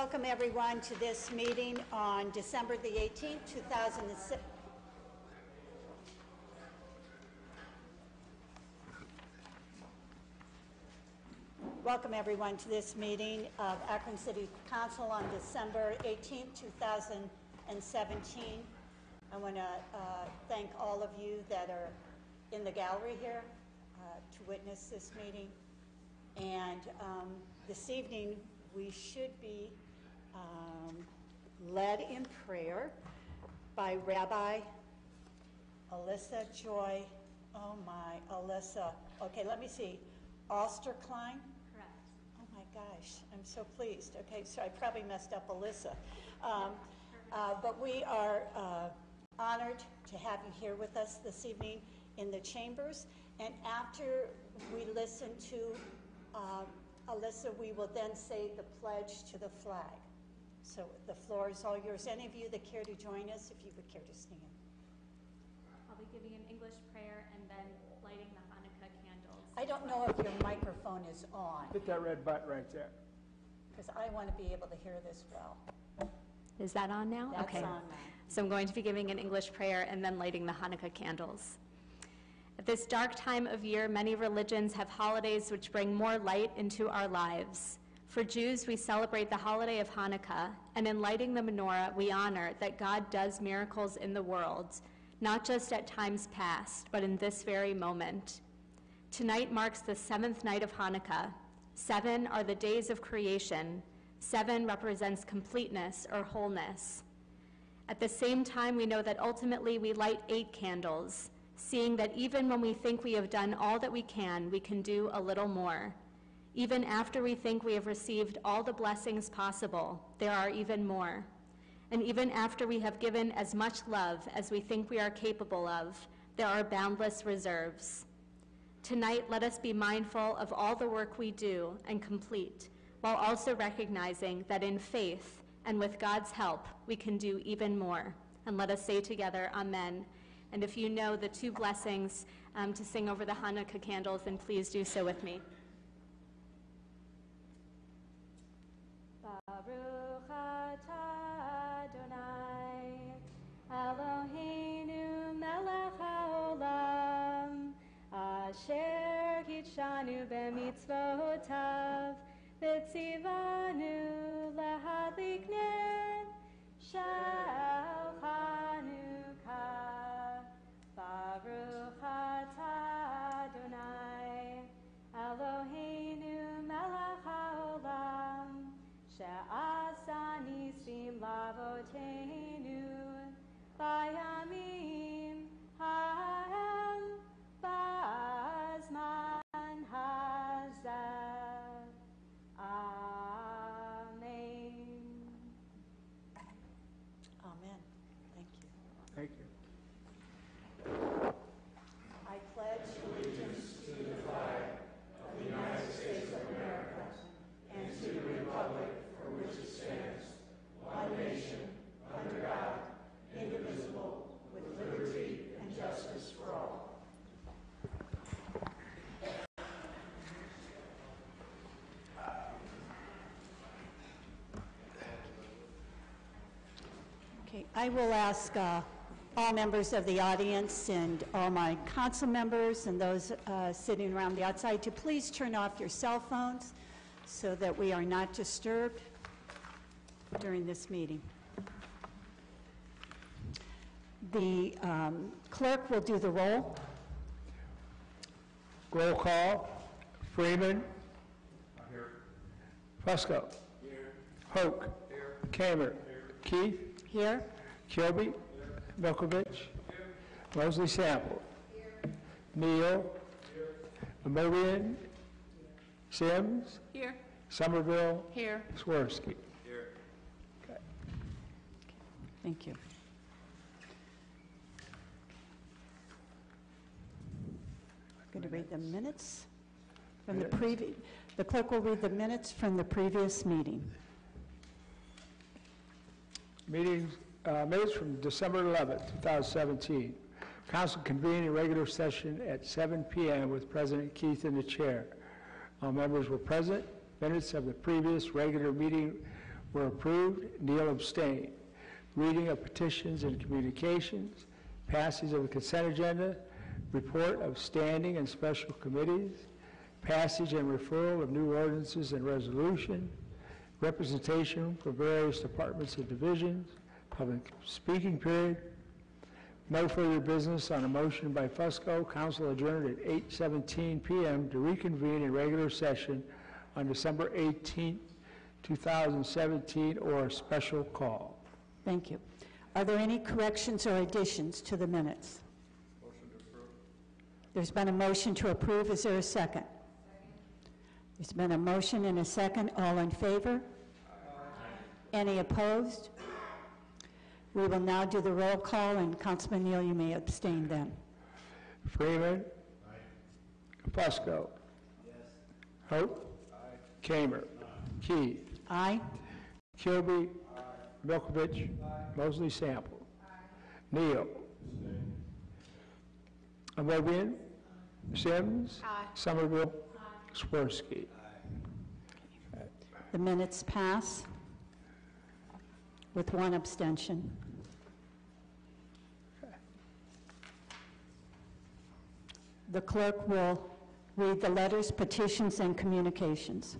welcome everyone to this meeting on December the 18th, 2006. Welcome everyone to this meeting of Akron City Council on December 18th, 2017. I want to thank all of you that are in the gallery here to witness this meeting. And this evening we should be led in prayer by Rabbi Alyssa Joy. Oh my, Alyssa. Okay, let me see. Osterklein? Correct. Oh my gosh, I'm so pleased. Okay, so I probably messed up Alyssa. But we are honored to have you here with us this evening in the chambers. And after we listen to Alyssa, we will then say the pledge to the flag. So the floor is all yours. Any of you that care to join us, if you would care to stand. I'll be giving an English prayer and then lighting the Hanukkah candles. I don't know if your microphone is on. Hit that red button right there. Because I want to be able to hear this well. Is that on now? That's okay. on now. So I'm going to be giving an English prayer and then lighting the Hanukkah candles. At this dark time of year, many religions have holidays which bring more light into our lives. For Jews, we celebrate the holiday of Hanukkah, and in lighting the menorah, we honor that God does miracles in the world, not just at times past, but in this very moment. Tonight marks the 7th night of Hanukkah. 7 are the days of creation. 7 represents completeness or wholeness. At the same time, we know that ultimately we light 8 candles, seeing that even when we think we have done all that we can do a little more. Even after we think we have received all the blessings possible, there are even more. And even after we have given as much love as we think we are capable of, there are boundless reserves. Tonight, let us be mindful of all the work we do and complete, while also recognizing that in faith and with God's help, we can do even more. And let us say together, Amen. And if you know the 2 blessings to sing over the Hanukkah candles, then please do so with me. Baruch atah Adonai, Eloheinu melech haolam, asher kitshanu b'mitzvotav, v'tzivanu lehadlik ner shel Hanukkah. Baruch atah Adonai, Eloheinu melech haolam, she'asa nisim lavoteinu, bayamim ha'el, ba'azman hazeh. Amen. Amen. Thank you. Thank you. I pledge allegiance to the flag of the United States of America and to the republic for which it stands, one nation, under God, indivisible, with liberty and justice for all. Okay, I will ask all members of the audience and all my council members and those sitting around the outside to please turn off your cell phones so that we are not disturbed during this meeting. The clerk will do the roll. Roll call. Freeman. Here. Fusco. Here. Hoke. Here. Kamer. Here. Keith. Here. Kilby. Milkovich. Mosley Sample. Here. Neal. Here. Amovian. Sims. Here. Somerville. Here. Swirsky. Here. Okay. Thank you. I'm going to read the minutes from the previous. The clerk will read the minutes from the previous meeting. Minutes from December 11th, 2017. Council convened a regular session at 7 p.m. with President Keith in the chair. All members were present. Minutes of the previous regular meeting were approved. Neal abstained. Reading of petitions and communications, passage of the consent agenda, report of standing and special committees, passage and referral of new ordinances and resolution, representation for various departments and divisions, public speaking period. No further business on a motion by Fusco. Council adjourned at 8:17 p.m. to reconvene in regular session on December 18, 2017, or a special call. Thank you. Are there any corrections or additions to the minutes? Motion to approve. There's been a motion to approve. Is there a second? There's been a motion and a second. All in favor? Any opposed? We will now do the roll call, and Councilman Neal, you may abstain then. Freeman. Fusco. Yes. Hope. Kamer. Key. Aye. Kilby. Milkovich. Mosley Sample. Neal. Amobian. Sims. Somerville. Swirsky. The minutes pass with one abstention. The clerk will read the letters, petitions, and communications.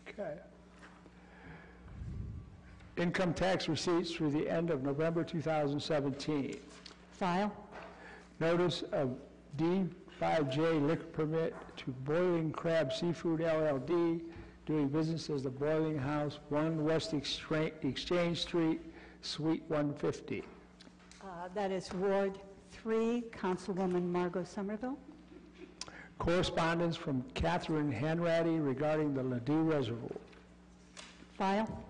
Okay. Income tax receipts through the end of November 2017. File. Notice of D5J liquor permit to Boiling Crab Seafood LLD, doing business as the Boiling House, 1 West Exchange Street, Suite 150. That is Ward 3, Councilwoman Margot Somerville. Correspondence from Catherine Hanratty regarding the Ladue Reservoir. File.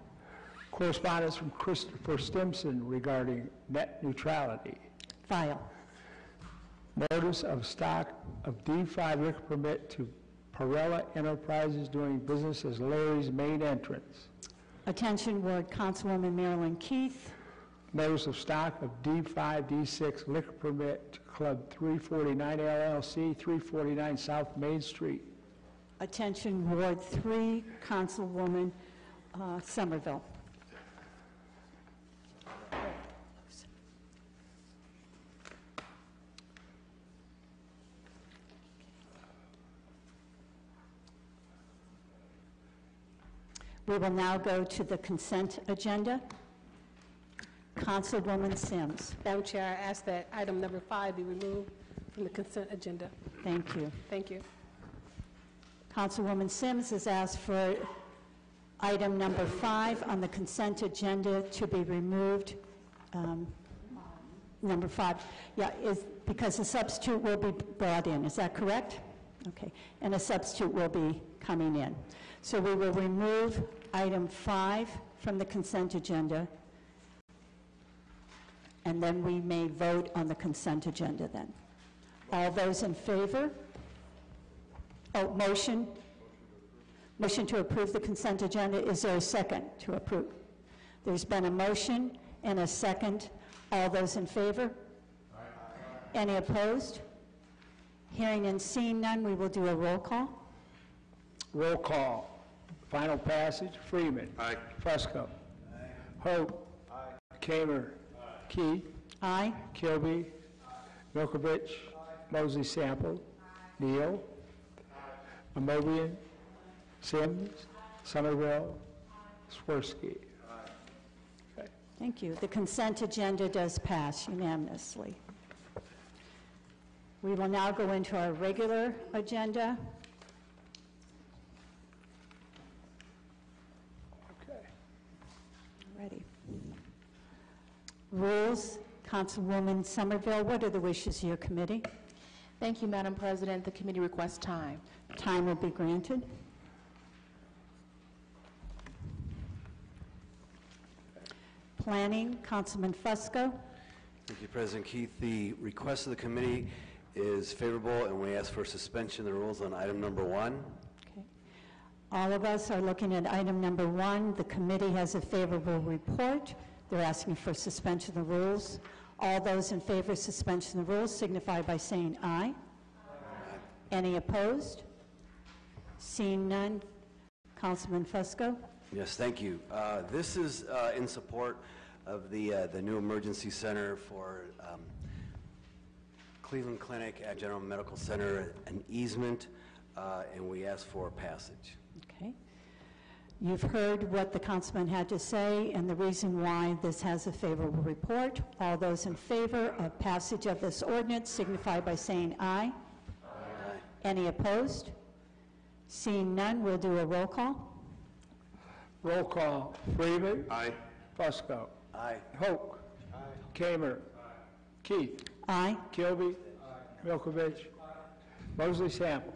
Correspondence from Christopher Stimson regarding net neutrality. File. Notice of stock of D5 liquor permit to Parella Enterprises, doing business as Larry's Main Entrance. Attention Ward Councilwoman Marilyn Keith. Notice of stock of D5, D6 liquor permit to Club 349 LLC, 349 South Main Street. Attention Ward 3, Councilwoman Somerville. We will now go to the consent agenda. Councilwoman Sims. Madam Chair, I ask that item number 5 be removed from the consent agenda. Thank you. Thank you. Councilwoman Sims has asked for item number 5 on the consent agenda to be removed. Number 5, yeah, is because a substitute will be brought in. Is that correct? Okay, and a substitute will be coming in. So we will remove item 5 from the consent agenda, and then we may vote on the consent agenda then. All those in favor? Oh, motion? Motion to approve the consent agenda. Is there a second to approve? There's been a motion and a second. All those in favor? Aye. Any opposed? Hearing and seeing none, we will do a roll call. Roll call. Final passage. Freeman. Aye. Fusco. Aye. Hope. Aye. Kamer. Aye. Key. Aye. Kilby. Milkovich. Mosley Sample. Neal. Amobian. Sims. Somerville. Swirsky. Okay. Thank you. The consent agenda does pass unanimously. We will now go into our regular agenda. Okay. Ready. Rules. Councilwoman Somerville, what are the wishes of your committee? Thank you, Madam President. The committee requests time. Time will be granted. Planning, Councilman Fusco. Thank you, President Keith. The request of the committee is favorable, and we ask for suspension of the rules on item number 1. Okay. All of us are looking at item number 1. The committee has a favorable report. They're asking for suspension of the rules. All those in favor of suspension of the rules signify by saying aye. Aye. Any opposed? Seeing none, Councilman Fusco. Yes, thank you. This is in support of the new emergency center for Cleveland Clinic at General Medical Center, an easement, and we ask for passage. Okay. You've heard what the councilman had to say and the reason why this has a favorable report. All those in favor of passage of this ordinance signify by saying aye. Aye. Any opposed? Seeing none, we'll do a roll call. Roll call. Freeman. Aye. Fusco. Aye. Hoke. Kamer. Keith. Aye. Kilby. Milkovich. Mosley Sample.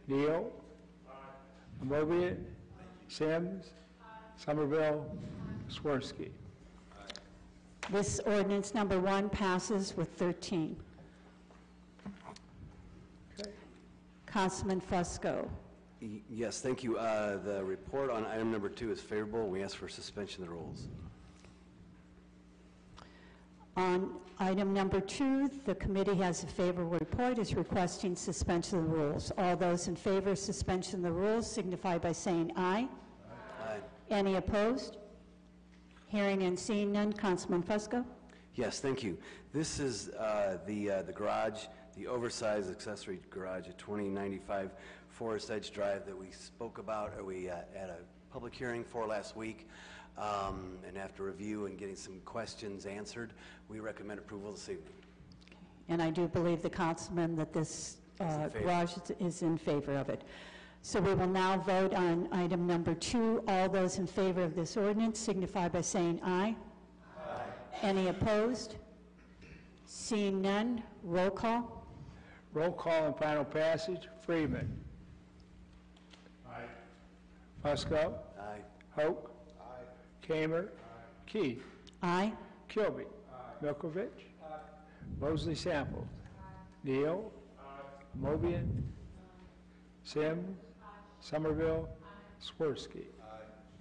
Neal. Amobian. Sims. Somerville. Swirsky. This ordinance number 1 passes with 13. Okay. Councilman Fusco. Yes, thank you. The report on item number 2 is favorable. We ask for suspension of the rules. On item number 2, the committee has a favorable report, is requesting suspension of the rules. All those in favor of suspension of the rules signify by saying aye. Aye. Any opposed? Hearing and seeing none, Councilman Fusco. Yes, thank you. This is the garage, the oversized accessory garage at 2095 Forest Edge Drive that we spoke about, or we had a public hearing for last week. And after review and getting some questions answered, we recommend approval this evening. And I do believe the councilman that this garage is in favor of it. So we will now vote on item number 2. All those in favor of this ordinance signify by saying aye. Aye. Any opposed? Seeing none, roll call. Roll call and final passage. Freeman. Aye. Fusco. Aye. Hoke. Aye. Kamer. Keith. Aye. Kilby. Milkovich. Mosley Sample. Neal. Mobian. Sims. Somerville. Swirsky.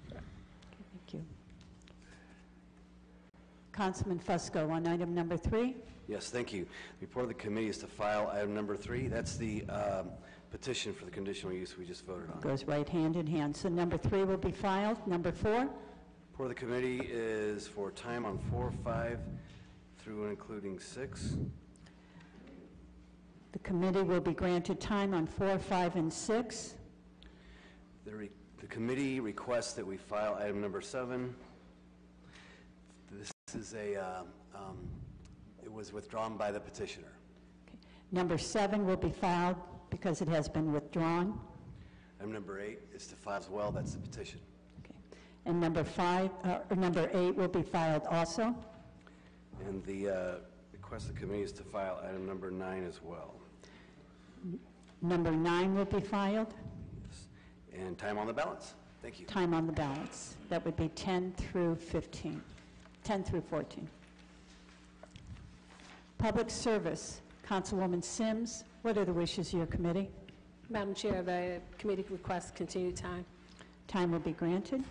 Thank you. Councilman Fusco on item number 3. Yes, thank you. The report of the committee is to file item number 3. That's the petition for the conditional use we just voted on. Goes right hand in hand. So number 3 will be filed. Number 4. Report of the committee is for time on 4, 5, through and including 6. The committee will be granted time on 4, 5, and 6. The committee requests that we file item number 7. This is it was withdrawn by the petitioner. Okay. Number 7 will be filed because it has been withdrawn. Item number 8 is to file as well. That's the petition. Okay. And number 8 will be filed also. And the request of the committee is to file item number 9 as well. Number 9 will be filed. Yes. And time on the balance. Thank you. Time on the balance. That would be 10 through 15. 10 through 14. Public service. Councilwoman Sims, what are the wishes of your committee? Madam Chair, the committee requests continued time. Time will be granted.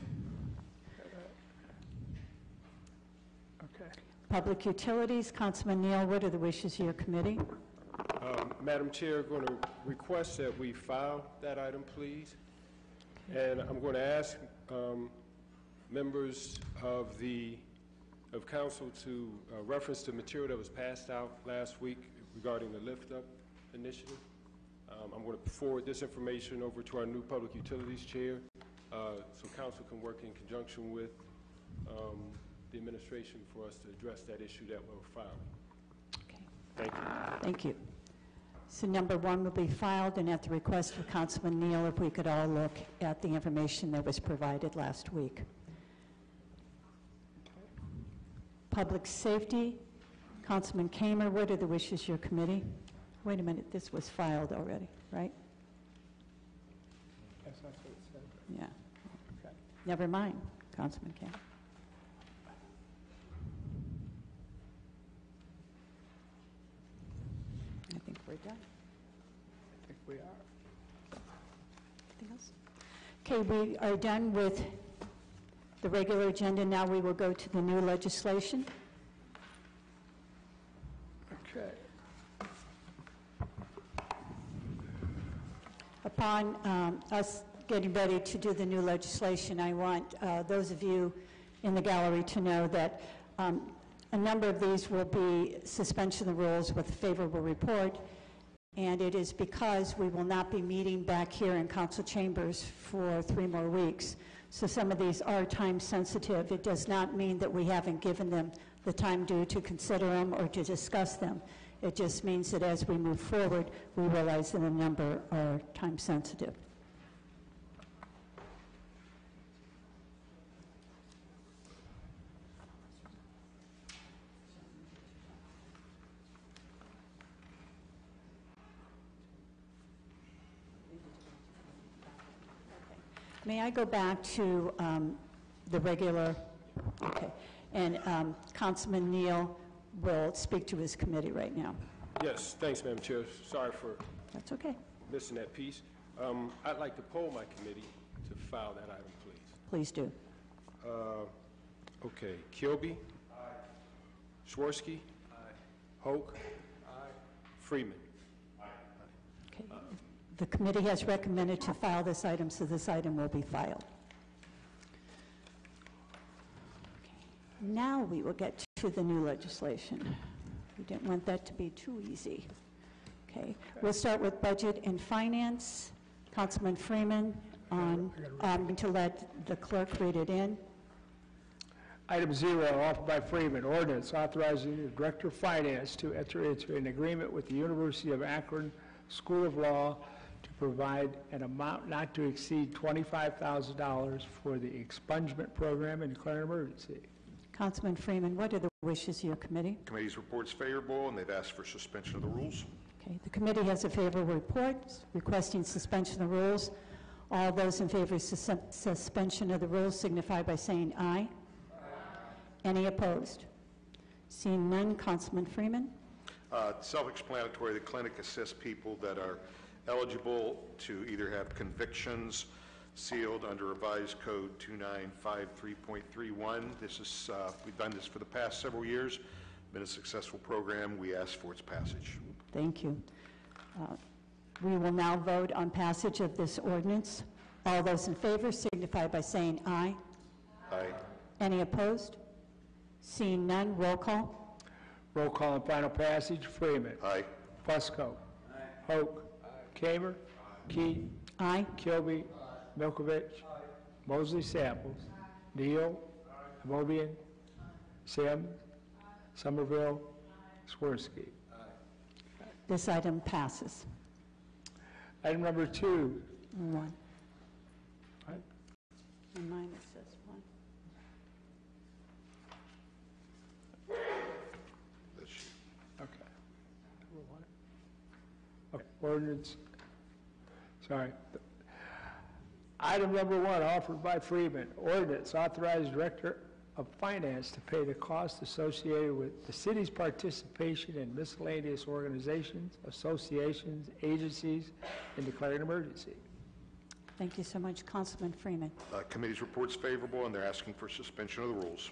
Okay. Public Utilities, Councilman Neal, what are the wishes of your committee? Madam Chair, going to request that we file that item, please. And I'm going to ask members of council to reference the material that was passed out last week regarding the Lift Up initiative. I'm going to forward this information over to our new Public Utilities Chair so council can work in conjunction with the administration for us to address that issue that we're filing. Okay. Thank you. Thank you. So number 1 will be filed, and at the request of Councilman Neal, if we could all look at the information that was provided last week. Public Safety, Councilman Kamer, what are the wishes of your committee? Wait a minute, this was filed already, right? Yes, that's what it said. Yeah. Okay. Never mind, Councilman Kamer. I think we're done. I think we are. Anything else? Okay, we are done with the regular agenda. Now we will go to the new legislation. Okay. Upon us getting ready to do the new legislation, I want those of you in the gallery to know that a number of these will be suspension of the rules with a favorable report, and it is because we will not be meeting back here in council chambers for 3 more weeks. So some of these are time sensitive. It does not mean that we haven't given them the time due to consider them or to discuss them. It just means that as we move forward, we realize that a number are time sensitive. May I go back to the regular, okay, and Councilman Neal will speak to his committee right now. Yes, thanks, Madam Chair. Sorry for That's okay. missing that piece. I'd like to poll my committee to file that item, please. Please do. Okay, Kilby? Aye. Swirsky? Aye. Hoke? Aye. Freeman? Okay. The committee has recommended to file this item, so this item will be filed. Okay. Now we will get to the new legislation. We didn't want that to be too easy. Okay. We'll start with Budget and Finance. Councilman Freeman, I'm going to let the clerk read it in. Item 0, offered by Freeman, ordinance authorizing the Director of Finance to enter into an agreement with the University of Akron School of Law to provide an amount not to exceed $25,000 for the expungement program and declare an emergency. Councilman Freeman, what are the wishes of your committee? Committee's report's favorable, and they've asked for suspension of the rules. Okay, the committee has a favorable report requesting suspension of the rules. All those in favor of suspension of the rules signify by saying aye. Any opposed? Seeing none, Councilman Freeman. Self-explanatory, the clinic assists people that are eligible to either have convictions sealed under revised code 2953.31. This is, we've done this for the past several years. Been a successful program. We ask for its passage. Thank you. We will now vote on passage of this ordinance. All those in favor signify by saying aye. Aye. Any opposed? Seeing none, roll call. Roll call and final passage. Freeman. Aye. Fusco. Hoke. Kamer. Key. Aye. Kilby. Milkovich. Mosley Samples. Neal. Amobian. Sims. Somerville. Swirsky. This item passes. Item number 2. 1. What? On mine it says 1. That's you. Okay. Okay. Ordinance. Sorry. Item number 1, offered by Freeman. Ordinance authorized Director of Finance to pay the cost associated with the city's participation in miscellaneous organizations, associations, agencies, and declaring an emergency. Thank you so much, Councilman Freeman. Committee's report's favorable, and they're asking for suspension of the rules.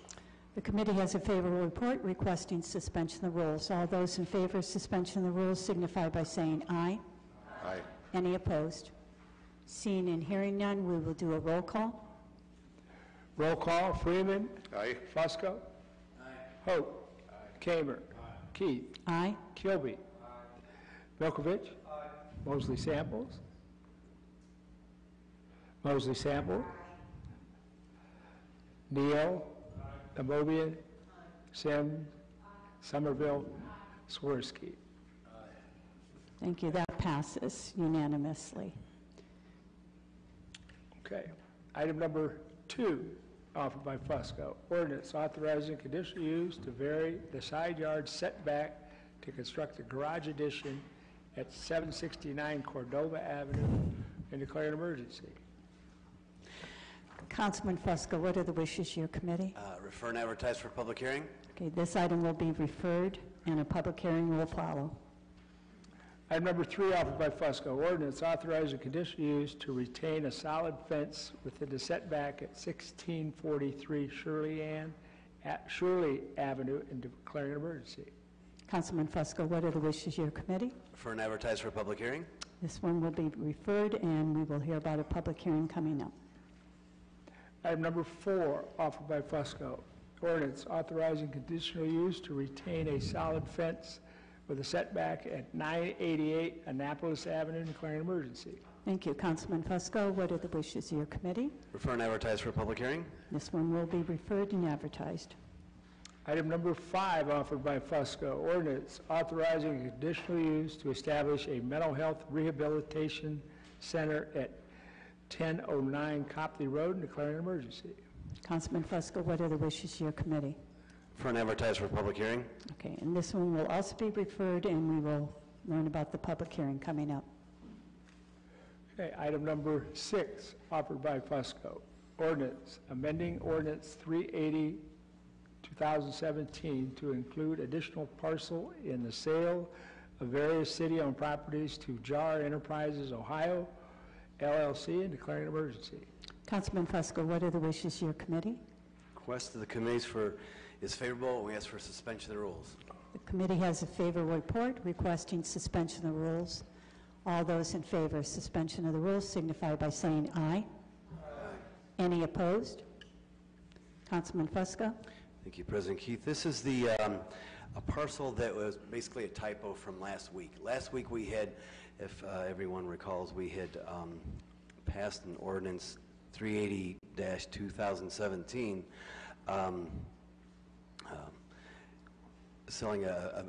The committee has a favorable report requesting suspension of the rules. All those in favor of suspension of the rules signify by saying aye. Aye. Any opposed? Seeing and hearing none, we will do a roll call. Roll call. Freeman. Aye. Fusco. Hope. Kamer. Keith. Aye. Kilby. Milkovich. Mosley Samples. Mosley Sample. Neal. Amobian. Sims. Somerville. Swirsky. Thank you. That passes unanimously. Okay. Item number 2, offered by Fusco. Ordinance authorizing conditional use to vary the side yard setback to construct a garage addition at 769 Cordova Avenue and declare an emergency. Councilman Fusco, what are the wishes of your committee? Refer and advertise for public hearing. Okay, this item will be referred and a public hearing will follow. Item number 3, offered by Fusco. Ordinance authorizing conditional use to retain a solid fence within the setback at 1643 Shirley Avenue and declaring an emergency. Councilman Fusco, what are the wishes of your committee? For an advertised for a public hearing? This one will be referred, and we will hear about a public hearing coming up. Item number 4, offered by Fusco, ordinance authorizing conditional use to retain a solid fence with a setback at 988 Annapolis Avenue, declaring an emergency. Thank you. Councilman Fusco, what are the wishes of your committee? Refer and advertise for a public hearing? This one will be referred and advertised. Item number 5, offered by Fusco, ordinance authorizing conditional use to establish a mental health rehabilitation center at 1009 Copley Road and declaring an emergency. Councilman Fusco, what are the wishes of your committee? For an advertise for a public hearing? Okay, and this one will also be referred, and we will learn about the public hearing coming up. Okay, item number 6, offered by Fusco, ordinance amending ordinance 380, 2017 to include additional parcel in the sale of various city-owned properties to JAR Enterprises Ohio, LLC, and declaring an emergency. Councilman Fusco, what are the wishes of your committee? Request of the committees is favorable, and we ask for suspension of the rules. The committee has a favorable report requesting suspension of the rules. All those in favor of suspension of the rules signify by saying aye. Any opposed? Councilman Fusco? Thank you, President Keith. This is the a parcel that was basically a typo from last week. Last week we had, if everyone recalls, we had passed an ordinance 380-2017 selling a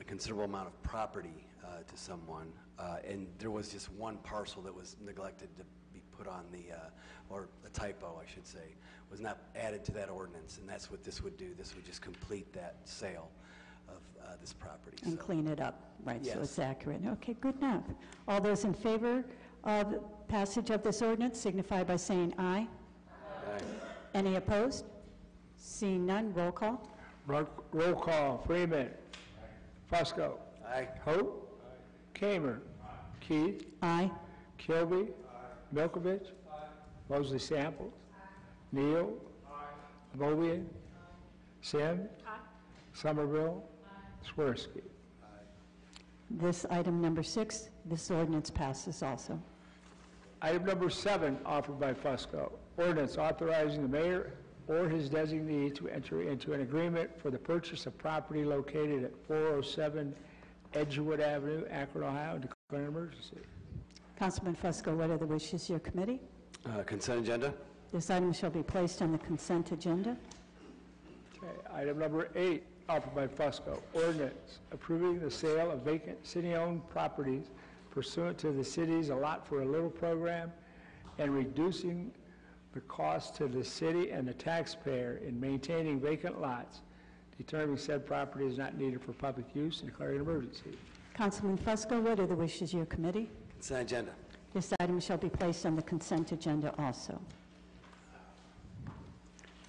considerable amount of property to someone, and there was just one parcel that was neglected to be put on the, or a typo, I should say, was not added to that ordinance, and that's what this would do. This would just complete that sale of this property. And clean it up, right, so Yes. it's accurate. Okay, good enough. All those in favor of passage of this ordinance signify by saying aye. Aye. Any opposed? Seeing none, roll call. Roll call, Freeman. Fusco. Aye. Hope. Kamer. Keith. Aye. Kilby. Milkovich. Mosley Samples. Neal. Mobian. Sim. Somerville. Swirsky. This item number 6, this ordinance passes also. Item number 7, offered by Fusco, ordinance authorizing the mayor or his designee to enter into an agreement for the purchase of property located at 407 Edgewood Avenue, Akron, Ohio, and declaring an emergency. Councilman Fusco, what are the wishes of your committee? Consent agenda? This item shall be placed on the consent agenda. Okay, item number 8, offered by Fusco, ordinance approving the sale of vacant city-owned properties pursuant to the city's A Lot for a Little program and reducing the cost to the city and the taxpayer in maintaining vacant lots, determining said property is not needed for public use, and declaring an emergency. Councilman Fusco, what are the wishes of your committee? Consent agenda. This item shall be placed on the consent agenda also.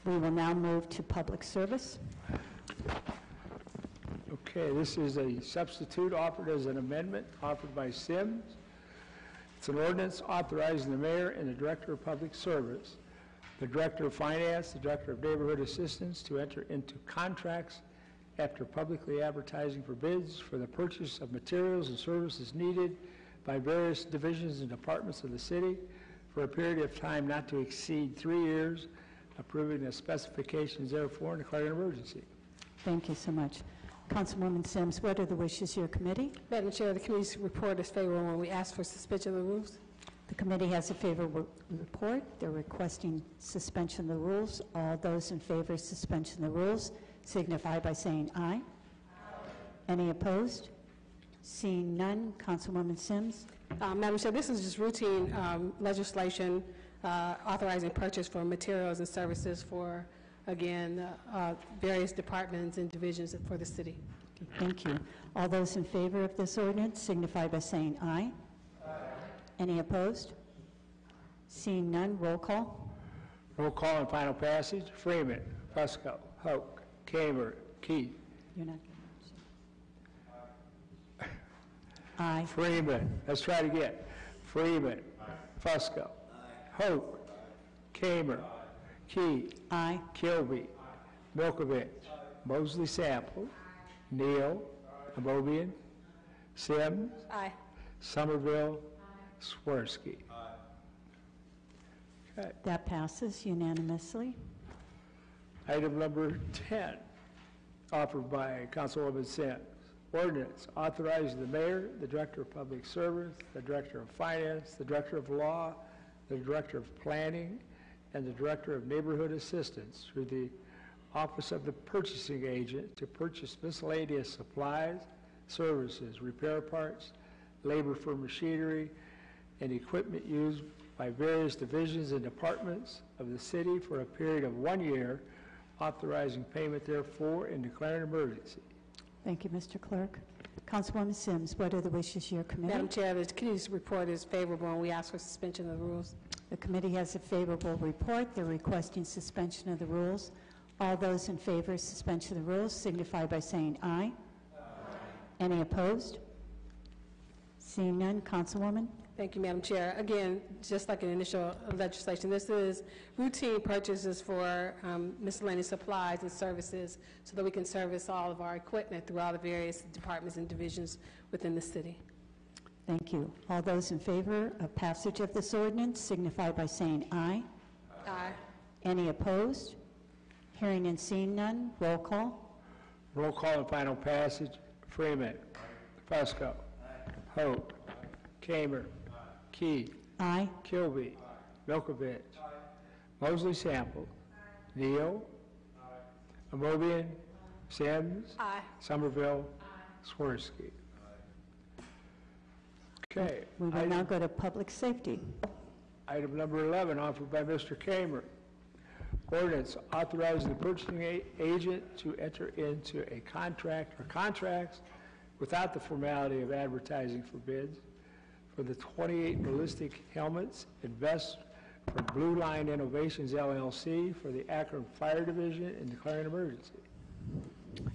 We will now move to public service. Okay, this is a substitute offered as an amendment, offered by Sims. It's an ordinance authorizing the mayor and the director of public service, the director of finance, the director of neighborhood assistance to enter into contracts after publicly advertising for bids for the purchase of materials and services needed by various divisions and departments of the city for a period of time not to exceed 3 years, approving the specifications therefore and declaring an emergency. Thank you so much. Councilwoman Sims, what are the wishes of your committee? Madam Chair, the committee's report is favorable when we ask for suspension of the rules. The committee has a favorable report. They're requesting suspension of the rules. All those in favor of suspension of the rules signify by saying aye. Any opposed? Seeing none, Councilwoman Sims. Madam Chair, this is just routine legislation authorizing purchase for materials and services for, again, various departments and divisions for the city. Thank you. All those in favor of this ordinance signify by saying aye. Any opposed? Seeing none, roll call. Roll call and final passage. Freeman. Fusco. Hoke. Kamer. Keith. You're not getting aye. Freeman. Let's try it again. Freeman. Fusco. Hoke. Kamer. Keith. Aye. Kilby. Milkovich. Mosley Sample. Neal. Amobian. Sims. Aye. Somerville. Swirsky. Okay. That passes unanimously. Item number 10, offered by Councilwoman Sims. Ordinance authorizing the mayor, the director of public service, the director of finance, the director of law, the director of planning, and the director of neighborhood assistance through the office of the purchasing agent to purchase miscellaneous supplies, services, repair parts, labor for machinery, and equipment used by various divisions and departments of the city for a period of 1 year, authorizing payment therefore and declaring an emergency. Thank you, Mr. Clerk. Councilwoman Sims, what are the wishes of your committee? Madam Chair, the committee's report is favorable, and we ask for suspension of the rules. The committee has a favorable report. They're requesting suspension of the rules. All those in favor of suspension of the rules signify by saying aye. Any opposed? Seeing none, Councilwoman? Thank you, Madam Chair. Again, just like in initial legislation, this is routine purchases for miscellaneous supplies and services so that we can service all of our equipment through all the various departments and divisions within the city. Thank you. All those in favor of passage of this ordinance signify by saying aye. Aye. Any opposed? Hearing and seeing none, roll call. Roll call and final passage. Freeman. Fusco. Hope. Kamer. Key. Aye. Kilby. Milkovich. Mosley Sample. Neal. Amobian. Sims. Aye. Somerville. Swirsky. Okay. We will now go to public safety. Item number 11, offered by Mr. Kamer. Ordinance authorizing the purchasing agent to enter into a contract or contracts without the formality of advertising for bids for the 28 ballistic helmets and vests from Blue Line Innovations LLC for the Akron Fire Division and declaring an emergency.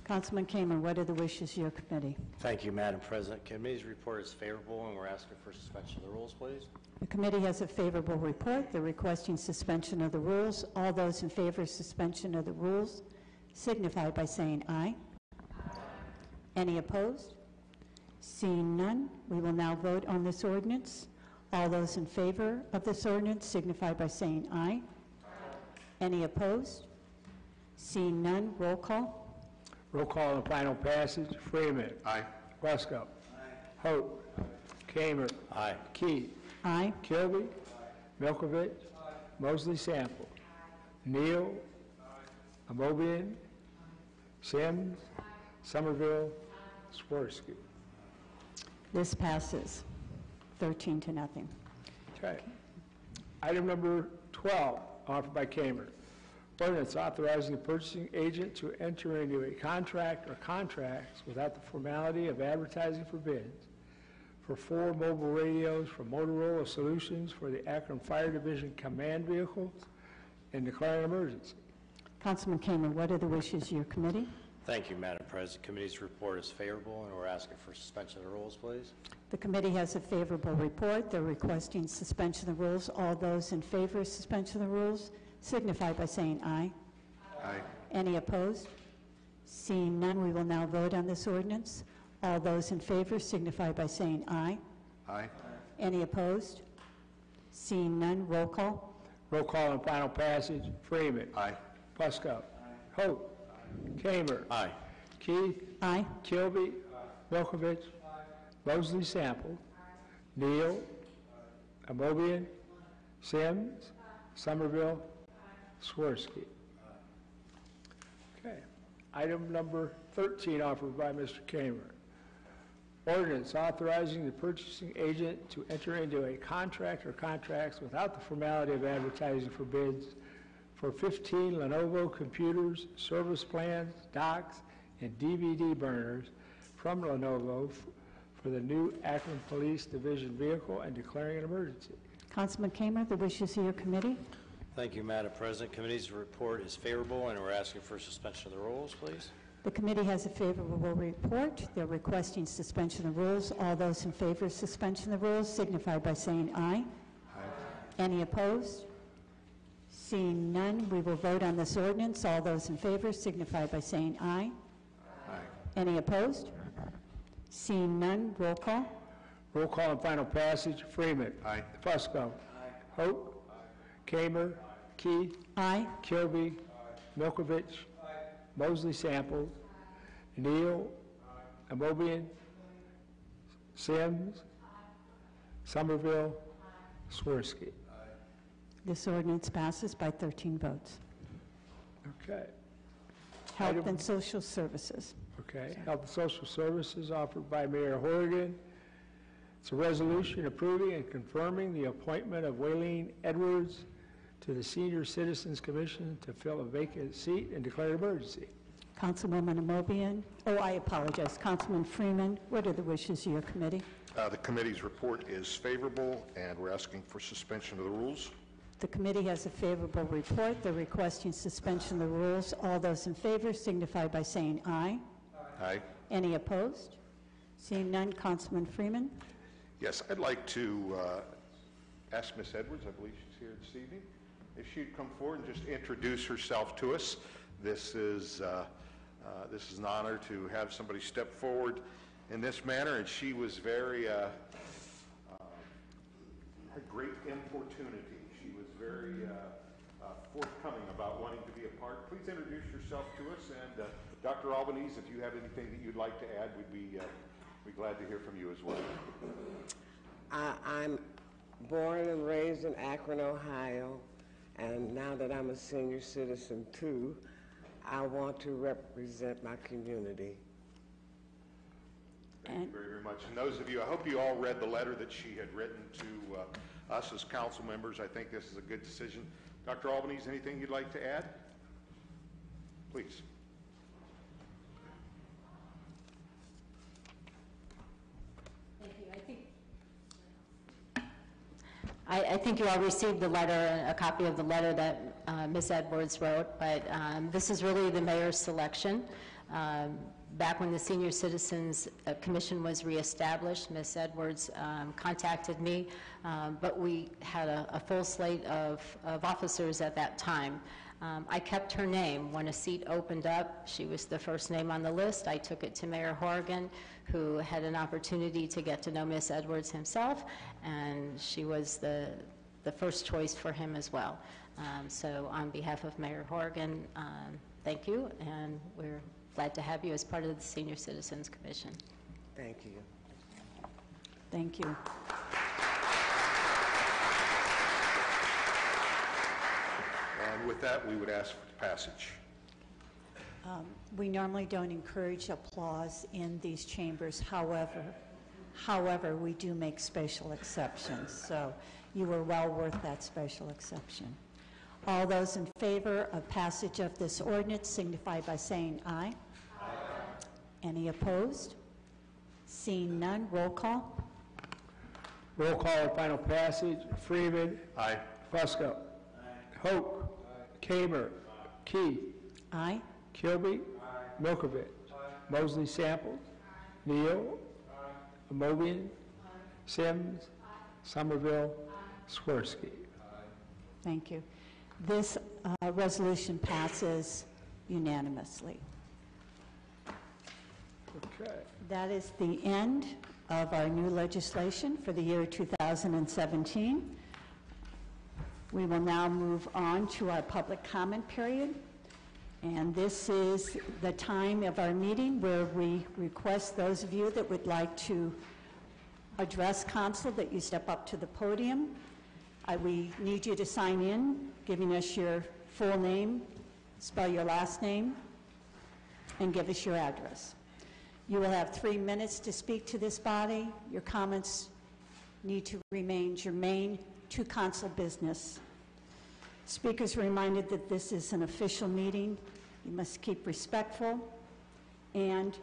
Councilman Kamen, what are the wishes of your committee? Thank you, Madam President. Committee's report is favorable, and we're asking for suspension of the rules, please. The committee has a favorable report. They're requesting suspension of the rules. All those in favor of suspension of the rules signify by saying aye. Any opposed? Seeing none, we will now vote on this ordinance. All those in favor of this ordinance signify by saying aye. Any opposed? Seeing none, roll call. Roll call and final passage. Freeman. Aye. Wesco. Hope. Kamer. Aye. Key. Aye. Kilby. Milkovich. Mosley Sample. Neal. Amobian. Sims. Somerville. Swirsky. This passes 13 to nothing. Okay. Item number 12, offered by Kamer. Ordinance authorizing the purchasing agent to enter into a contract or contracts without the formality of advertising for bids for 4 mobile radios from Motorola Solutions for the Akron Fire Division command vehicles and declaring an emergency. Councilman Kamen, what are the wishes of your committee? Thank you, Madam President. Committee's report is favorable, and we're asking for suspension of the rules, please. The committee has a favorable report. They're requesting suspension of the rules. All those in favor of suspension of the rules signify by saying aye. Aye. Any opposed? Seeing none, we will now vote on this ordinance. All those in favor signify by saying aye. Aye. Any opposed? Seeing none, roll call. Roll call and final passage. Freeman. Aye. Fusco. Hope. Kamer. Aye. Keith. Aye. Kilby. Milkovich. Mosley Sample. Neal. Amobian. Sims. Somerville. Swirsky. Okay. Item number 13, offered by Mr. Kamer. Ordinance authorizing the purchasing agent to enter into a contract or contracts without the formality of advertising for bids for 15 Lenovo computers, service plans, docks, and DVD burners from Lenovo for the new Akron Police Division vehicle and declaring an emergency. Councilman Kamer, the wishes of your committee? Thank you, Madam President. Committee's report is favorable, and we're asking for suspension of the rules, please. The committee has a favorable report. They're requesting suspension of rules. All those in favor of suspension of the rules signify by saying aye. Aye. Any opposed? Seeing none, we will vote on this ordinance. All those in favor signify by saying aye. Aye. Any opposed? Seeing none, roll call. Roll call on final passage. Freeman. Aye. Fusco. Hope. Kamer. Key. Aye. Kilby. Milkovich. Mosley Sample. Neal. Amobian. Sims. Somerville. Swirsky. This ordinance passes by 13 votes. Okay. Health Item- and Social Services. Okay. Health and Social Services offered by Mayor Horrigan. It's a resolution approving and confirming the appointment of Waylene Edwards to the Senior Citizens Commission to fill a vacant seat and declare an emergency. Councilwoman Amobian. Oh, I apologize. Councilman Freeman, what are the wishes of your committee? The committee's report is favorable, and we're asking for suspension of the rules. The committee has a favorable report. They're requesting suspension of the rules. All those in favor signify by saying aye. Aye. Any opposed? Seeing none, Councilman Freeman. Yes, I'd like to ask Ms. Edwards, I believe she's here this evening, if she'd come forward and just introduce herself to us. This is an honor to have somebody step forward in this manner, and she was very, had great importunity. She was very forthcoming about wanting to be a part. Please introduce yourself to us, and Dr. Albanese, if you have anything that you'd like to add, we'd be glad to hear from you as well. I'm born and raised in Akron, Ohio, and now that I'm a senior citizen too, I want to represent my community. Thank you very, very much. And those of you, I hope you all read the letter that she had written to us as council members. I think this is a good decision. Dr. Albanese, anything you'd like to add? Please. I think you all received the letter, a copy of the letter that Ms. Edwards wrote, but this is really the mayor's selection. Back when the Senior Citizens Commission was reestablished, Ms. Edwards contacted me, but we had a full slate of officers at that time. I kept her name. When a seat opened up, she was the first name on the list. I took it to Mayor Horrigan, who had an opportunity to get to know Ms. Edwards himself, and she was the first choice for him as well. So on behalf of Mayor Horrigan, thank you, and we're glad to have you as part of the Senior Citizens Commission. Thank you. Thank you. And with that, we would ask for passage. We normally don't encourage applause in these chambers. However, we do make special exceptions, so you were well worth that special exception. All those in favor of passage of this ordinance signify by saying aye. Aye. Any opposed? Seeing none, roll call. Roll call on final passage. Freeman. Aye. Fusco. Hope. Kamer. Key. Aye. Kilby. Milkovich. Mosley Sample. Neal. Amobian. Sims. Somerville. Swirsky. Thank you. This resolution passes unanimously. Okay. That is the end of our new legislation for the year 2017. We will now move on to our public comment period. And this is the time of our meeting where we request those of you that would like to address council that you step up to the podium. We need you to sign in, giving us your full name, spell your last name, and give us your address. You will have 3 minutes to speak to this body. Your comments need to remain germane to council business. Speakers are reminded that this is an official meeting. You must keep respectful, and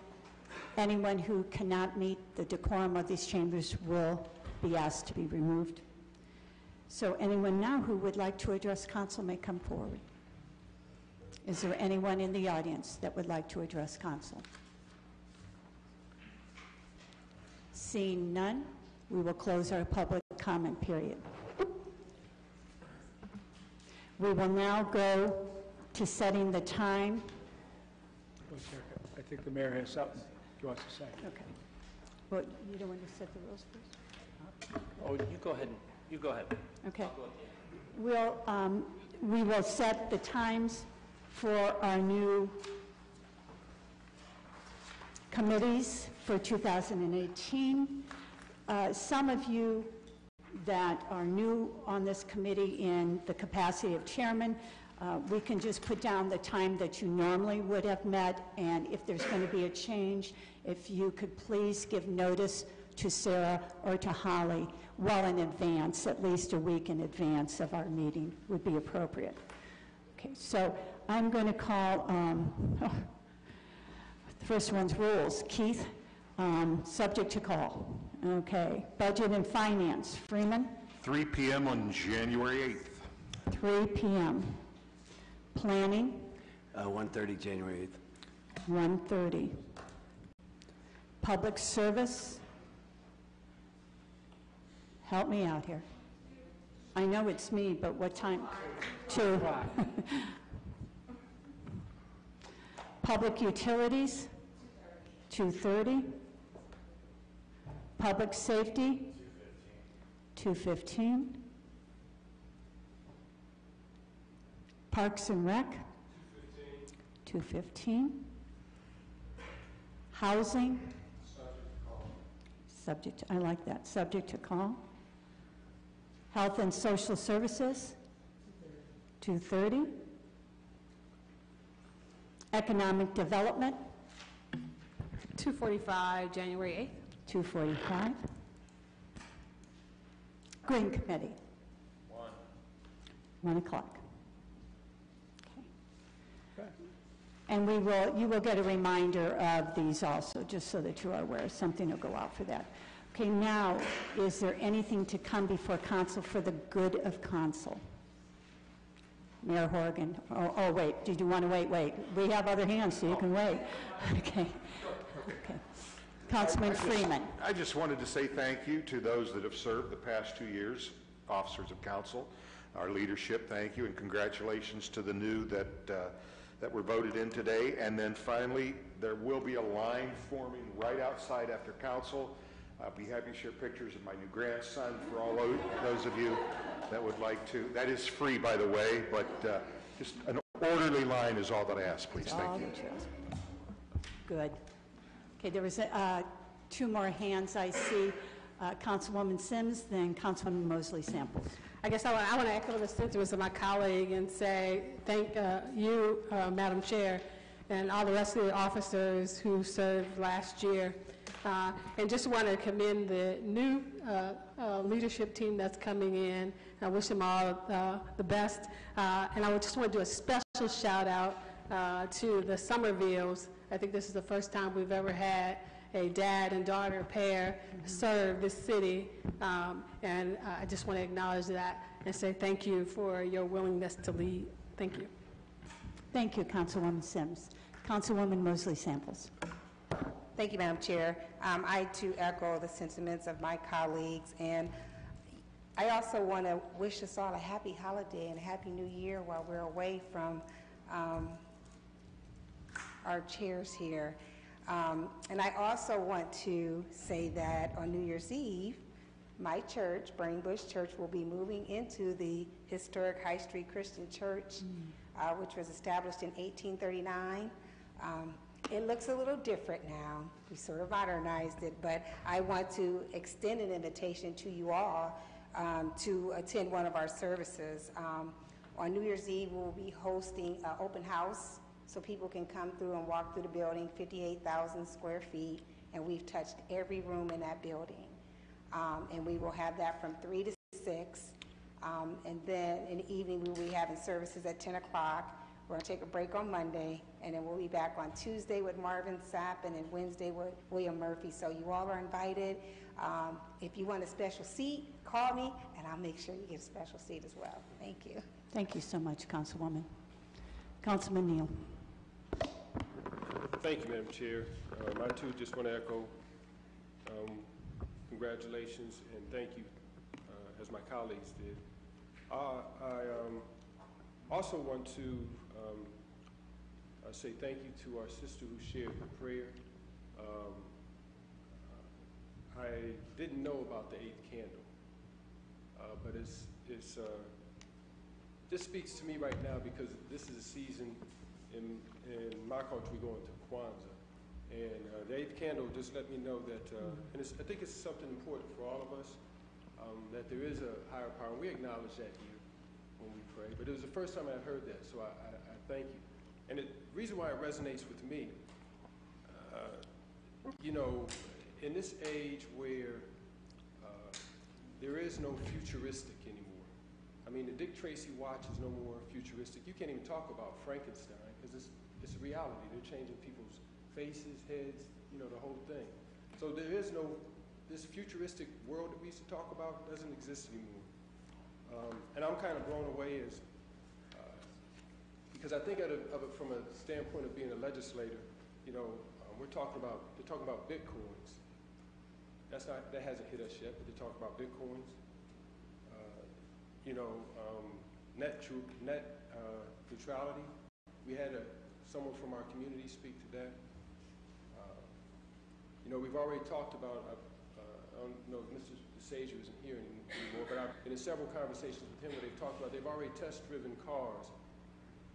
anyone who cannot meet the decorum of these chambers will be asked to be removed. So anyone now who would like to address council may come forward. Is there anyone in the audience that would like to address council? Seeing none, we will close our public comment period. We will now go to setting the time. I think think the mayor has something he wants to say. Okay. Well, you don't want to set the rules first? Oh, you go ahead. You go ahead. Okay. We will set the times for our new committees for 2018. Some of you that are new on this committee in the capacity of chairman, we can just put down the time that you normally would have met, and if there's going to be a change, if you could please give notice to Sarah or to Holly well in advance, at least a week in advance of our meeting would be appropriate. Okay, so I'm going to call, the first one's rules. Keith, subject to call. Okay, budget and finance. Freeman? 3 p.m. on January 8th. 3 p.m. Planning? 1:30, January 8th. 1:30. Public service? Help me out here. I know it's me, but what time? 2. Public utilities? 2:30. Public safety? 2:15. Parks and Rec? 2:15. Housing? Subject, I like that, subject to call. Health and Social Services? 2:30. Economic Development? 2:45, January 8th. 2:45. Green Committee? 1 o'clock. Okay. And you will get a reminder of these also, just so that you are aware. Something will go out for that. Okay, now, is there anything to come before council for the good of council? Mayor Horgan. Oh, wait, did you want to wait? Wait. We have other hands, so you can wait. Okay. Okay. Councilman Freeman. I just wanted to say thank you to those that have served the past 2 years, officers of council, our leadership, thank you, and congratulations to the new that were voted in today. And then finally, there will be a line forming right outside after council. I'll be happy to share pictures of my new grandson for all those of you that would like to. That is free, by the way, but just an orderly line is all that I ask, please. Thank you. Good. Okay, there was 2 more hands I see. Councilwoman Sims, then Councilwoman Mosley Samples. I guess I want to echo the sentiments of my colleague and say thank you, Madam Chair, and all the rest of the officers who served last year. And just want to commend the new leadership team that's coming in. I wish them all the best. And I just want to do a special shout out to the Somervilles. I think this is the first time we've ever had a dad and daughter pair serve this city. And I just want to acknowledge that and say thank you for your willingness to lead. Thank you. Thank you, Councilwoman Sims. Councilwoman Mosley Samples. Thank you, Madam Chair. I, too, echo the sentiments of my colleagues, and I also want to wish us all a happy holiday and a happy new year while we're away from our chairs here. And I also want to say that on New Year's Eve, my church, Burning Bush Church, will be moving into the historic High Street Christian Church, which was established in 1839. It looks a little different now. We sort of modernized it, but I want to extend an invitation to you all to attend one of our services. On New Year's Eve, we'll be hosting an open house so people can come through and walk through the building, 58,000 square feet, and we've touched every room in that building. And we will have that from 3 to 6. And then in the evening, we will be having services at 10 o'clock. We're going to take a break on Monday, and then we'll be back on Tuesday with Marvin Sapp, and then Wednesday with William Murphy. So you all are invited. If you want a special seat, call me, and I'll make sure you get a special seat as well. Thank you. Thank you so much, Councilwoman. Councilman Neal. Thank you, Madam Chair. I, too, just want to echo congratulations and thank you, as my colleagues did. I also want to say thank you to our sister who shared the prayer. I didn't know about the 8th candle, but this speaks to me right now because this is a season in my country going to Kwanzaa. And the 8th candle just let me know that, and I think it's something important for all of us, that there is a higher power. And we acknowledge that here when we pray. But it was the first time I heard that, so I thank you. And the reason why it resonates with me, you know, in this age where there is no futuristic anymore. I mean, the Dick Tracy watch is no more futuristic. You can't even talk about Frankenstein because it's reality. They're changing people's faces, heads, you know, the whole thing. So there is no, this futuristic world that we used to talk about doesn't exist anymore. And I'm kind of blown away as, because I think of it from a standpoint of being a legislator, you know, they're talking about Bitcoins. That hasn't hit us yet, but they're talking about Bitcoins. You know, net neutrality. We had someone from our community speak to that. You know, we've already talked about, I don't know if Mr. DeSager isn't here anymore, but I've been in several conversations with him where they've talked about they've already test-driven cars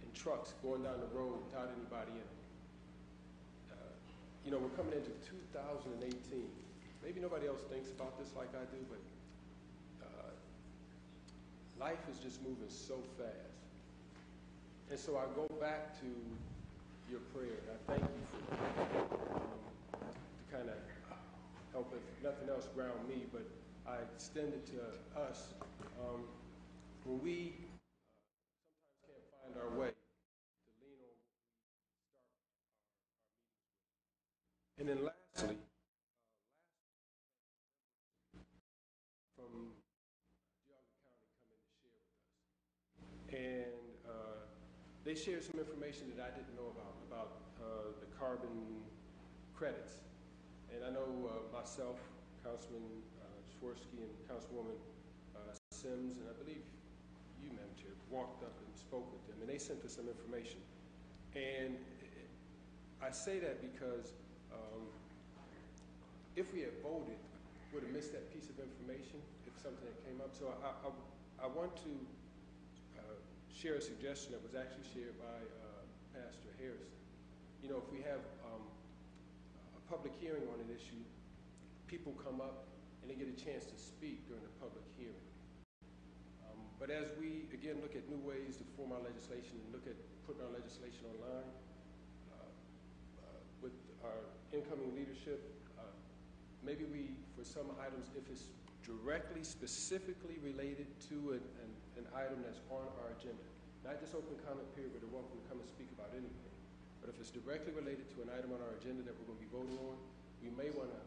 and trucks going down the road without anybody in them. You know, we're coming into 2018. Maybe nobody else thinks about this like I do, but life is just moving so fast. And so I go back to your prayer, and I thank you for to kind of help, if nothing else, ground me, but I extend it to us when we sometimes can't find our way, to lean on what we start our meetings with. And then lastly, from Geauga County come in to share with us. And they shared some information that I didn't know about the carbon credits. And I know myself, Councilman Swirsky, and Councilwoman Sims, and I believe you, Madam Chair, walked up and spoke with them, and they sent us some information. And I say that because if we had voted, would have missed that piece of information if something had came up. So I want to share a suggestion that was actually shared by Pastor Harrison. You know, if we have a public hearing on an issue, people come up and they get a chance to speak during the public hearing. But as we, again, look at new ways to form our legislation and look at putting our legislation online, with our incoming leadership, maybe we, for some items, if it's directly, specifically related to an item that's on our agenda, not just open comment period, but they're welcome to come and speak about anything. But if it's directly related to an item on our agenda that we're going to be voting on, we may want to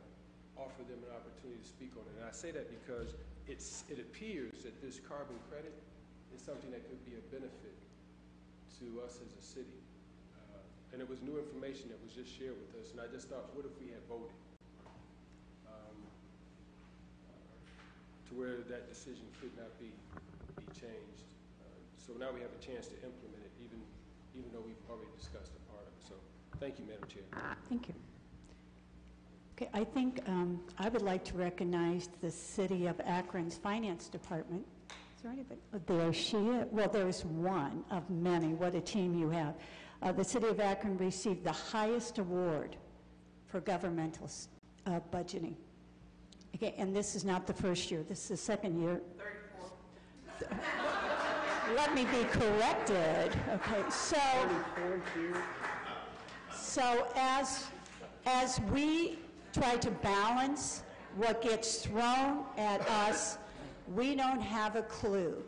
offer them an opportunity to speak on it. And I say that because it appears that this carbon credit is something that could be a benefit to us as a city. And it was new information that was just shared with us, and I just thought, what if we had voted? To where that decision could not be changed. So now we have a chance to implement it, even though we've already discussed a part of it. So thank you, Madam Chair. Thank you. Okay, I think I would like to recognize the City of Akron's Finance Department. Is there anybody? Oh, there she is. Well, there's one of many. What a team you have. The City of Akron received the highest award for governmental budgeting. Okay, and this is not the first year. This is the second year. 34. Let me be corrected. Okay, so as we try to balance what gets thrown at us, we don't have a clue.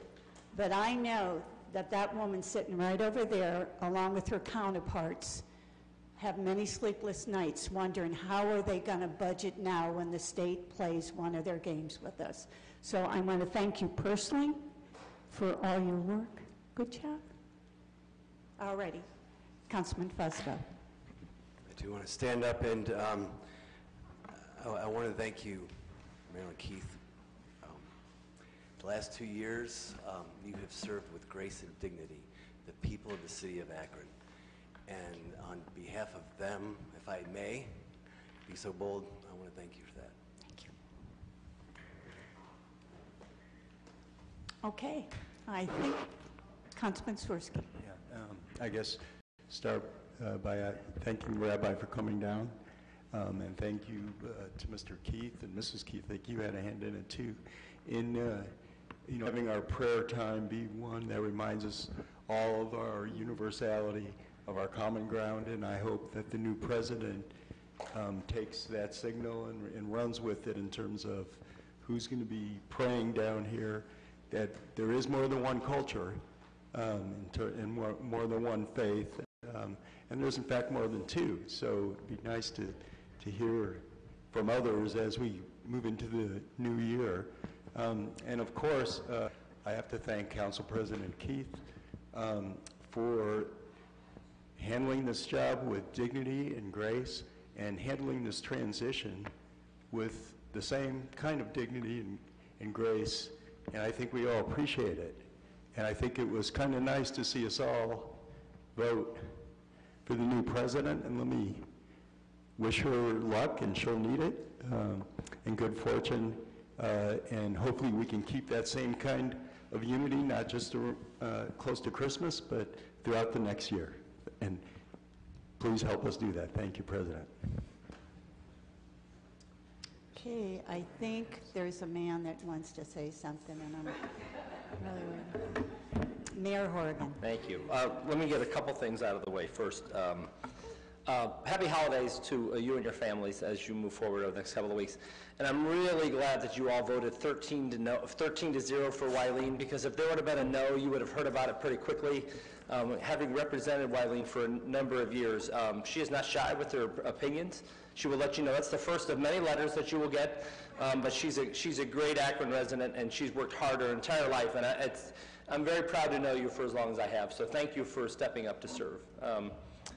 But I know that that woman sitting right over there, along with her counterparts, have many sleepless nights wondering how are they going to budget now when the state plays one of their games with us. So I want to thank you personally for all your work. Good job. All righty. Councilman Fusco. I do want to stand up and I want to thank you, Marilyn Keith. The last 2 years, you have served with grace and dignity the people of the city of Akron. And on behalf of them, if I may be so bold, I want to thank you for that. Thank you. Okay, I think Councilman Swirsky. Yeah, I guess start by thanking Rabbi for coming down, and thank you to Mr. Keith and Mrs. Keith. I think you had a hand in it too, in having our prayer time be one that reminds us all of our universality of our common ground, and I hope that the new president takes that signal and runs with it in terms of who's going to be praying down here, that there is more than one culture and more than one faith, and there's in fact more than two. So it'd be nice to hear from others as we move into the new year. And of course, I have to thank Council President Keith for handling this job with dignity and grace, and handling this transition with the same kind of dignity and grace, and I think we all appreciate it. And I think it was kind of nice to see us all vote for the new president, and let me wish her luck, and she'll need it, and good fortune, and hopefully we can keep that same kind of unity, not just close to Christmas, but throughout the next year. And please help us do that. Thank you, President. Okay, I think there's a man that wants to say something, and I'm really waiting. Mayor Horgan. Thank you. Let me get a couple things out of the way first. Happy holidays to you and your families as you move forward over the next couple of weeks. And I'm really glad that you all voted 13 to 0 for Wileen, because if there would have been a no, you would have heard about it pretty quickly. Having represented Wileen for a number of years, she is not shy with her opinions. She will let you know. That's the first of many letters that you will get, but she's a great Akron resident, and she's worked hard her entire life, and I'm very proud to know you for as long as I have, so thank you for stepping up to serve.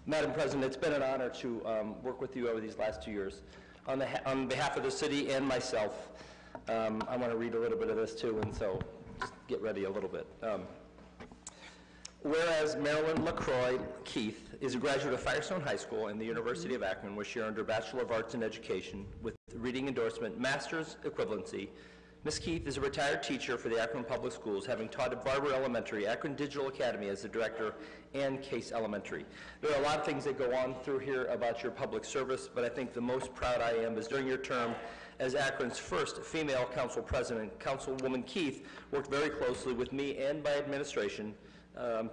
Madam President, it's been an honor to work with you over these last 2 years. On behalf of the city and myself, I want to read a little bit of this too, and so just get ready a little bit. Whereas Marilyn LaCroix Keith is a graduate of Firestone High School and the University of Akron, where she earned her Bachelor of Arts in Education with reading endorsement, Master's equivalency. Ms. Keith is a retired teacher for the Akron Public Schools, having taught at Barber Elementary, Akron Digital Academy as the director, and Case Elementary. There are a lot of things that go on through here about your public service, but I think the most proud I am is during your term as Akron's first female council president, Councilwoman Keith worked very closely with me and my administration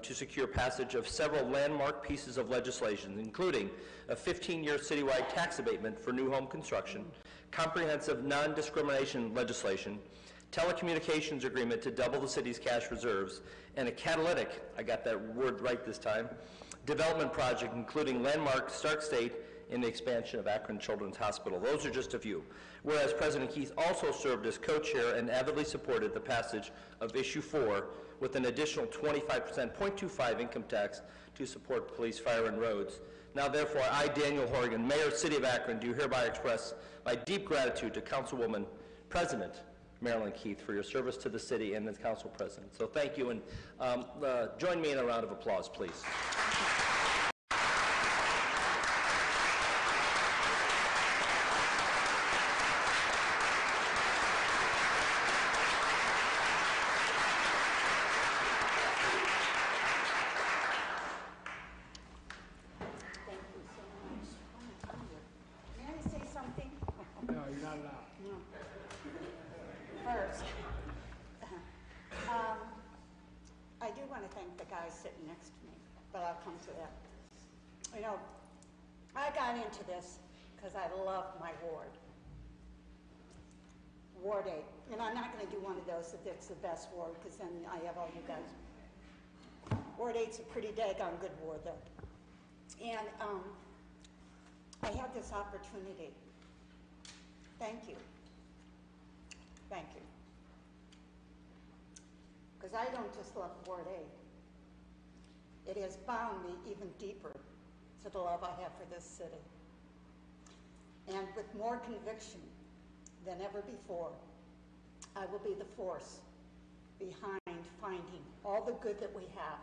to secure passage of several landmark pieces of legislation, including a 15-year citywide tax abatement for new home construction, comprehensive non-discrimination legislation, telecommunications agreement to double the city's cash reserves, and a catalytic, I got that word right this time, development project including landmark Stark State in the expansion of Akron Children's Hospital. Those are just a few. Whereas President Keith also served as co-chair and avidly supported the passage of Issue 4 with an additional 0.25 income tax to support police, fire, and roads. Now, therefore, I, Daniel Horgan, Mayor, City of Akron, do hereby express my deep gratitude to Councilwoman President Marilyn Keith for your service to the city and the Council President. So thank you, and join me in a round of applause, please. Sitting next to me, but I'll come to that. You know, I got into this because I love my ward. Ward 8. And I'm not going to do one of those if it's the best ward, because then I have all you guys. Ward 8's a pretty daggone good ward, though. And I had this opportunity. Thank you. Thank you. Because I don't just love Ward 8. It has bound me even deeper to the love I have for this city. And with more conviction than ever before, I will be the force behind finding all the good that we have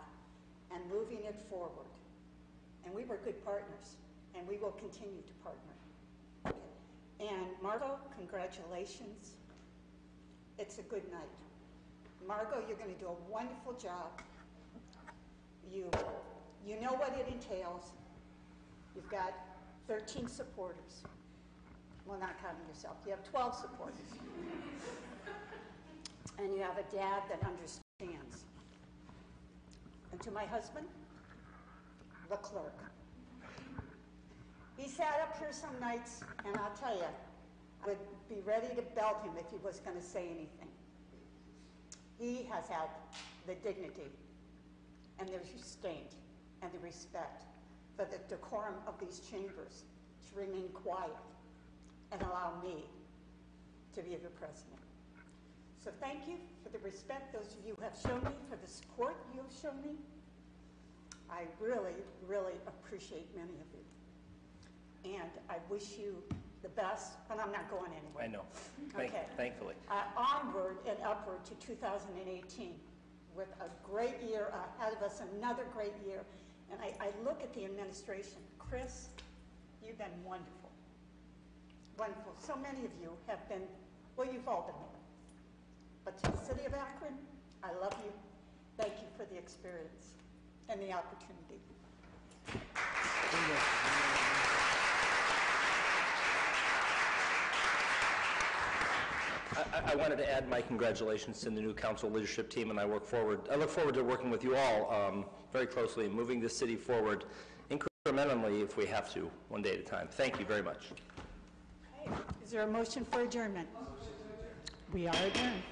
and moving it forward and we were good partners, and we will continue to partner. And Margot, congratulations. It's a good night. Margot, you're going to do a wonderful job. You know what it entails. You've got 13 supporters. Well, not counting yourself. You have 12 supporters. And you have a dad that understands. And to my husband, the clerk. He sat up here some nights, and I'll tell you, I would be ready to belt him if he was going to say anything. He has had the dignity and the restraint and the respect for the decorum of these chambers to remain quiet and allow me to be the president. So thank you for the respect those of you have shown me, for the support you have shown me. I really, really appreciate many of you. And I wish you the best, and I'm not going anywhere. I know. Okay. Thankfully. Onward and upward to 2018 with a great year ahead of us, another great year. And I look at the administration. Chris, you've been wonderful. Wonderful. So many of you have been, well, you've all been there. But to the city of Akron, I love you. Thank you for the experience and the opportunity. I wanted to add my congratulations to the new council leadership team, and I look forward to working with you all very closely and moving this city forward incrementally if we have to, one day at a time. Thank you very much. Okay. Is there a motion for adjournment? We are adjourned.